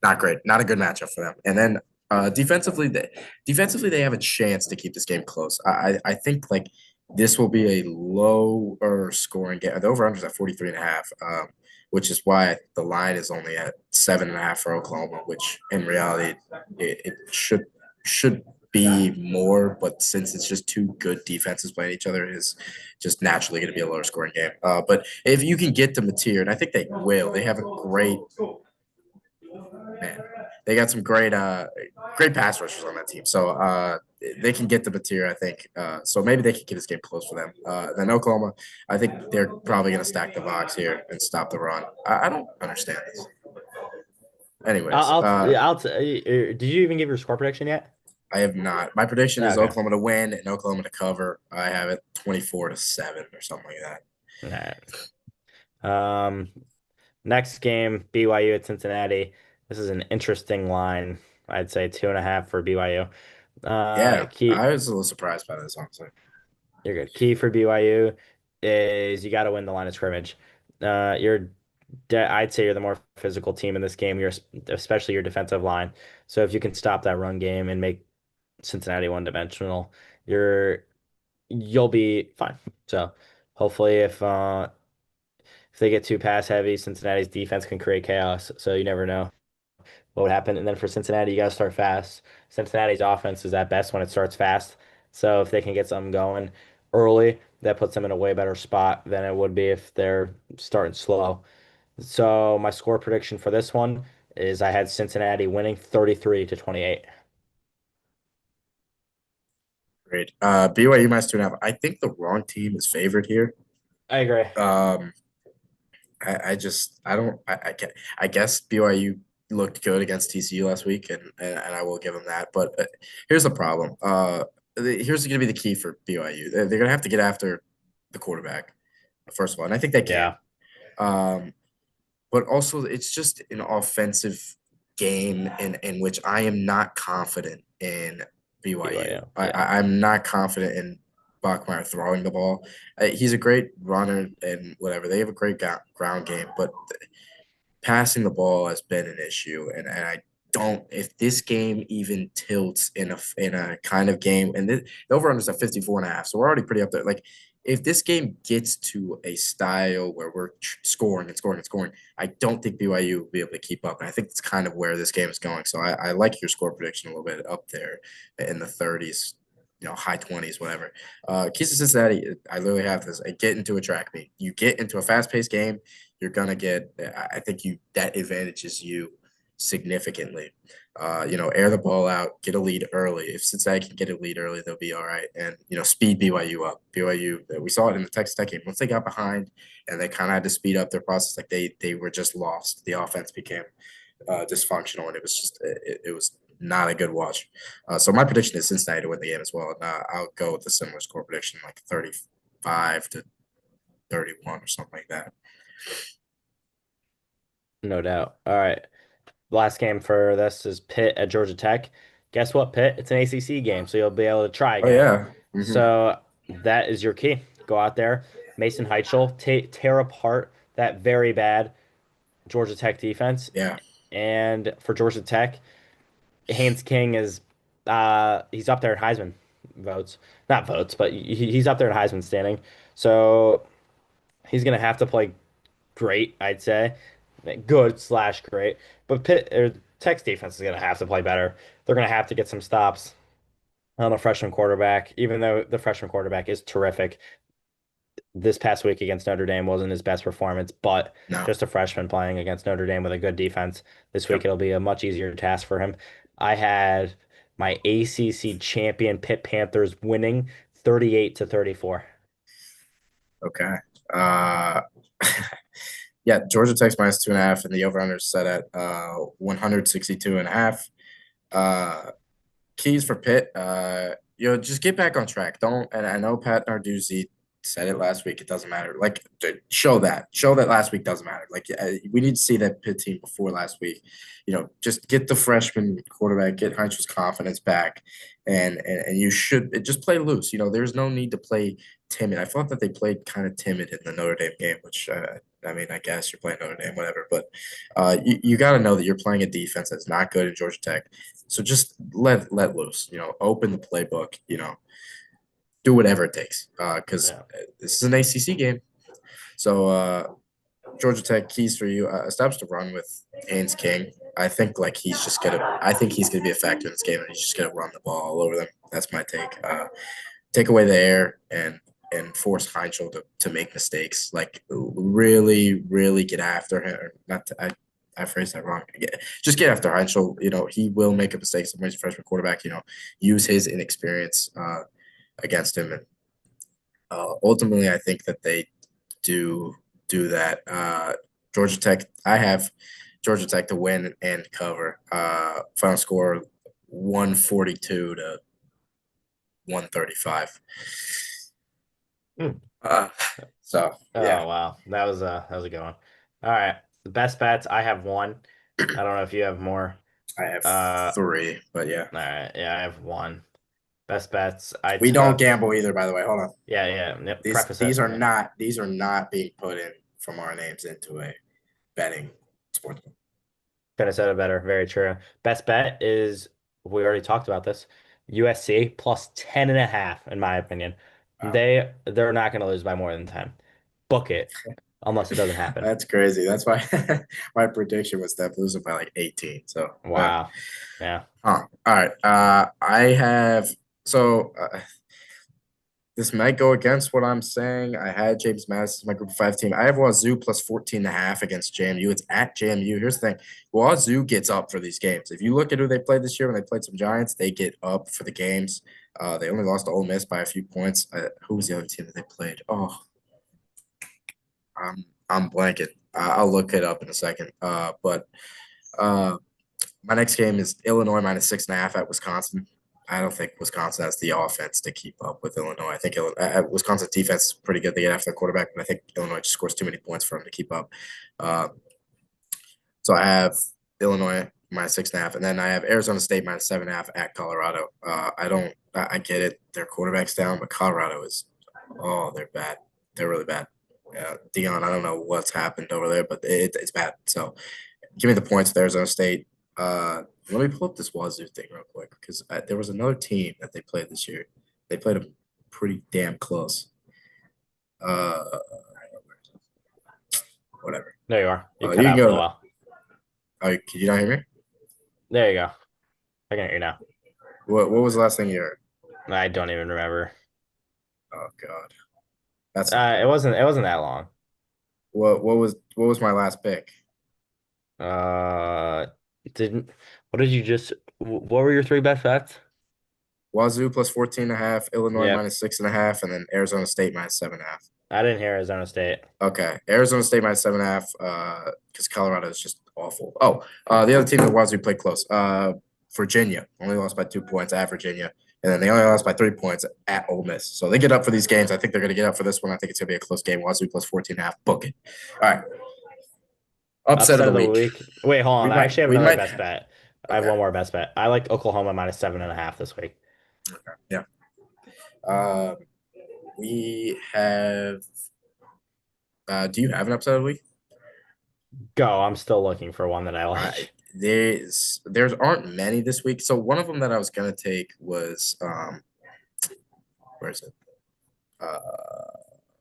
not great. Not a good matchup for them. And then defensively they have a chance to keep this game close. I think like this will be a lower scoring game. The over under at 43 and a half, which is why the line is only at 7.5 for Oklahoma, which in reality it should be more, but since it's just two good defenses playing each other, it is just naturally going to be a lower scoring game. But if you can get to Mateer, and I think they will, they have a great man. They got some great pass rushers on that team. So they can get the Mateer, I think. So maybe they can keep this game close for them. Then Oklahoma, I think they're probably going to stack the box here and stop the run. I don't understand this. Anyways, Did you even give your score prediction yet? I have not. My prediction is Okay. Oklahoma to win and Oklahoma to cover. I have it 24-7 or something like that. All right. Next game, BYU at Cincinnati. This is an interesting line. I'd say 2.5 for BYU. Yeah, Key, I was a little surprised by this, honestly. you're good. Key for BYU is you got to win the line of scrimmage. I'd say you're the more physical team in this game. You're especially your defensive line. So if you can stop that run game and make Cincinnati one-dimensional, you'll be fine. So hopefully if they get too pass heavy, Cincinnati's defense can create chaos. So you never know what would happen. And then for Cincinnati, you got to start fast. Cincinnati's offense is at best when it starts fast. So if they can get something going early, that puts them in a way better spot than it would be if they're starting slow. So my score prediction for this one is I had Cincinnati winning 33 to 28. Great. BYU minus 2.5. I think the wrong team is favored here. I agree. Um, I just I don't I guess BYU looked good against TCU last week, and I will give them that. But here's the problem. Here's going to be the key for BYU. They're going to have to get after the quarterback first of all, and I think they can. Yeah. Um, but also it's just an offensive game in which I am not confident in BYU. BYU. Yeah. I'm not confident in Bachmeier throwing the ball. He's a great runner and whatever. They have a great ground game, but passing the ball has been an issue, and I don't. If this game even tilts in a kind of game, and the over under is at 54 and a half, so we're already pretty up there. Like if this game gets to a style where we're scoring and scoring and scoring, I don't think BYU will be able to keep up. And I think that's kind of where this game is going. So I like your score prediction a little bit up there in the 30s, high 20s, whatever. Keys to Cincinnati, I literally have this. I get into a track meet. You get into a fast paced game, you're gonna get. I think that advantages you significantly. Air the ball out, get a lead early. If Cincinnati can get a lead early, they'll be all right. And speed BYU up. BYU, we saw it in the Texas Tech game. Once they got behind and they kind of had to speed up their process, like they were just lost. The offense became dysfunctional, and it was just it was not a good watch. So my prediction is Cincinnati to win the game as well. And I'll go with a similar score prediction, like 35-31 or something like that. No doubt. All right. Last game for this is Pitt at Georgia Tech. Guess what, Pitt? It's an ACC game, so you'll be able to try Oh again. yeah. So that is your key. Go out there, Mason Heichel, tear apart that very bad Georgia Tech defense. Yeah. And for Georgia Tech, Haynes King is he's up there in Heisman votes. Not votes, but he's up there in Heisman standing. So he's gonna have to play great, I'd say. Good slash great. But Tech's defense is gonna have to play better. They're gonna have to get some stops on a freshman quarterback, even though the freshman quarterback is terrific. This past week against Notre Dame wasn't his best performance, but No. just a freshman playing against Notre Dame with a good defense. This week Yep. it'll be a much easier task for him. I had my ACC champion Pitt Panthers winning 38-34. Okay. Uh, yeah, Georgia Tech's minus 2.5, and the over under is set at 162 and a half. Keys for Pitt, just get back on track. Don't, and I know Pat Narduzzi said it last week. It doesn't matter. Like, show that last week doesn't matter. Like, we need to see that Pitt team before last week. Just get the freshman quarterback, get Heinchel's confidence back, and you should just play loose. There's no need to play timid. I thought that they played kind of timid in the Notre Dame game, which I mean, I guess you're playing Notre Dame, whatever. But you got to know that you're playing a defense that's not good in Georgia Tech. So just let loose. Open the playbook. Do whatever it takes. Because Yeah. this is an ACC game. So Georgia Tech keys for you. Establish the run with Haynes King. I think like he's just gonna. I think he's gonna be a factor in this game, and he's just gonna run the ball all over them. That's my take. Take away the air and force Heinzel to make mistakes. Like really, really get after him. Not to, I phrased that wrong. Just get after Heinzel. He will make a mistake. Somebody's freshman quarterback. Use his inexperience against him. And ultimately, I think that they do that. Georgia Tech. I have Georgia Tech to win and cover. Final score 142 to 135. Hmm. Uh, so yeah, Oh wow, that was a good one. All right, the best bets. I have one. I don't know if you have more. I have Uh, three, but yeah, all right, yeah, I have one. Best bets. I we don't took. gamble either. By the way, hold on. Yeah, yeah. Yep, These preface these it. are Yeah. not these are not being put in from our names into a betting sports book. Could have said it better. Very true. Best bet is we already talked about this. USC plus 10.5, in my opinion. Wow, They're not going to lose by more than 10. Book it, unless it doesn't happen. that's crazy. That's why my prediction was them losing by like 18. So, Wow. Yeah. all right. I have so this might go against what I'm saying. I had James Madison, my group of five team. I have Wazoo plus 14 and a half against JMU. It's at JMU. Here's the thing. Wazoo gets up for these games. If you look at who they played this year when they played some Giants, they get up for the games. They only lost to Ole Miss by a few points. Who was the other team that they played? Oh, I'm blanking. I'll look it up in a second. But uh, my next game is Illinois minus 6.5 at Wisconsin. I don't think Wisconsin has the offense to keep up with Illinois. I think Wisconsin's defense is pretty good. They get after the quarterback, but I think Illinois just scores too many points for them to keep up. Uh, so I have Illinois minus 6.5, and then I have Arizona State minus 7.5 at Colorado. I don't. I get it. Their quarterback's down, but Colorado is. Oh, they're bad. They're really bad. Dion, I don't know what's happened over there, but it's bad. So give me the points with Arizona State. Let me pull up this Wazoo thing real quick because there was another team that they played this year. They played them pretty damn close. Uh, whatever. There you are. You cut You can out for a go. while. Oh, can you not hear me? There you go. I can hear you now. What was the last thing you heard? I don't even remember. Oh God, that's not It good. wasn't that long. What was my last pick? Uh, didn't what did you just what were your three best bets? Wazoo plus 14.5, Illinois Yep. minus 6.5, and then Arizona State minus 7.5. I didn't hear Arizona State. Okay, Arizona State minus 7.5. Because Colorado is just awful. Oh, the other team that Wazoo played close. Virginia only lost by 2 points at Virginia, and then they only lost by 3 points at Ole Miss. So they get up for these games. I think they're going to get up for this one. I think it's going to be a close game. Wazoo plus 14.5. Book it. All right, upset of Upset the of the week. week. Wait, hold We on. I might actually have we another might. best bet. I have Okay. one more best bet. I like Oklahoma minus 7.5 this week. Okay. Yeah. Uh, we have. Do you have an upset of the week? Go. I'm still looking for one that I I like. there's aren't many this week. So one of them that I was gonna take was where is it?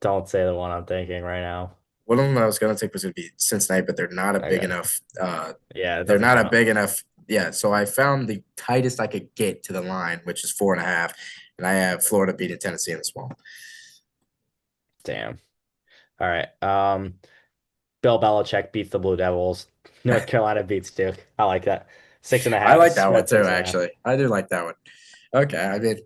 Don't say the one I'm thinking right now. One of them that I was gonna take was gonna be Cincinnati, but they're not a big Okay. enough. Yeah, it They're doesn't not a count. big enough. Yeah. So I found the tightest I could get to the line, which is 4.5, and I have Florida beating Tennessee in this one. Damn. All right. Bill Belichick beats the Blue Devils. North Carolina beats Duke. I like that. Six and a I half. like that one Spread too. 6.5. Actually, I do like that one. Okay. I mean,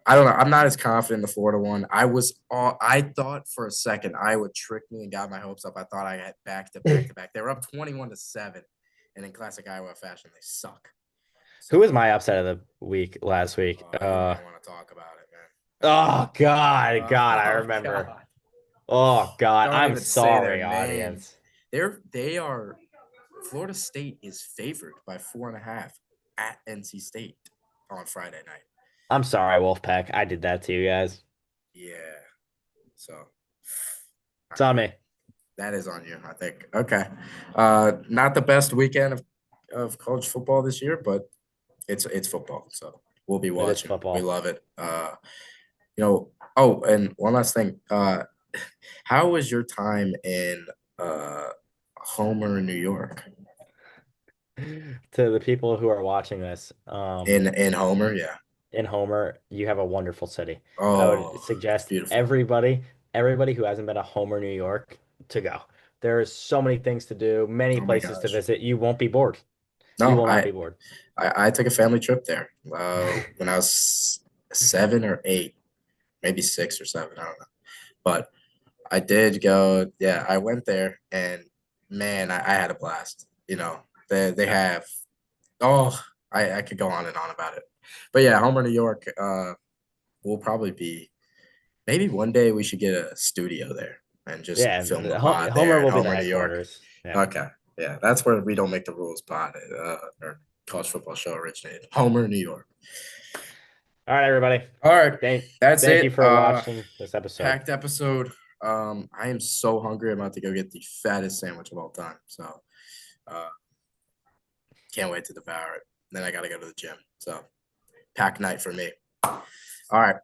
I don't know. I'm not as confident in the Florida one. I thought for a second Iowa tricked me and got my hopes up. I thought I had back to back to back. They were up 21-7, and in classic Iowa fashion, they suck. Who was So, my upset of the week last week? you might want to talk about it, Oh God, man. God, I Oh remember. God! Oh God, Don't I'm even say their sorry, name. audience. They are. Florida State is favored by 4.5 at NC State on Friday night. I'm sorry, Wolfpack. I did that to you guys. Yeah. So, all It's on me. that is on you, I think. Okay. Not the best weekend of college football this year, but it's football. So we'll be It is watching. We football. love it. Oh, and one last thing. How was your time in uh Homer, New York? To the people who are watching this, In Homer, yeah. in Homer, you have a wonderful city. I would Oh, it's suggest beautiful. everybody who hasn't been to Homer, New York, to go. There's so many things to do, many Oh my places to gosh. visit. You won't be bored. You No, will not be bored. I took a family trip there when I was 7 or 8, maybe 6 or 7. I don't know. But I did go. Yeah, I went there, and man, I had a blast. They Yeah. have. Oh, I could go on and on about it. But yeah, Homer, New York. Will probably be. Maybe one day we should get a studio there and just Yeah, film the pod Homer there in will be the Homer, New York. headquarters. Yeah. Okay, yeah, that's where we don't make the rules pod or college football show originated. Homer, New York. All right, everybody. All right, Thank that's thank you it. for watching this episode. Packed episode. I am so hungry. I'm about to go get the fattest sandwich of all time. So, uh, can't wait to devour it. Then I got to go to the gym. So, pack night for me. All right.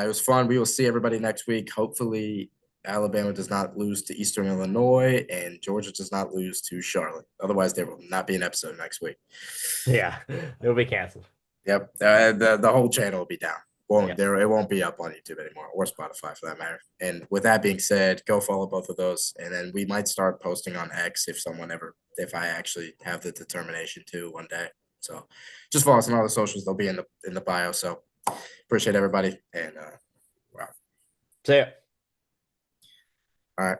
It was fun. We will see everybody next week. Hopefully, Alabama does not lose to Eastern Illinois and Georgia does not lose to Charlotte. Otherwise, there will not be an episode next week. Yeah, it'll be canceled. Yep. The whole channel will be down. Won't Yeah. there? It won't be up on YouTube anymore or Spotify for that matter. And with that being said, go follow both of those, and then we might start posting on X if I actually have the determination to one day. So, just follow us on all the socials. They'll be in the bio. So, appreciate everybody, and wow. See ya. All right.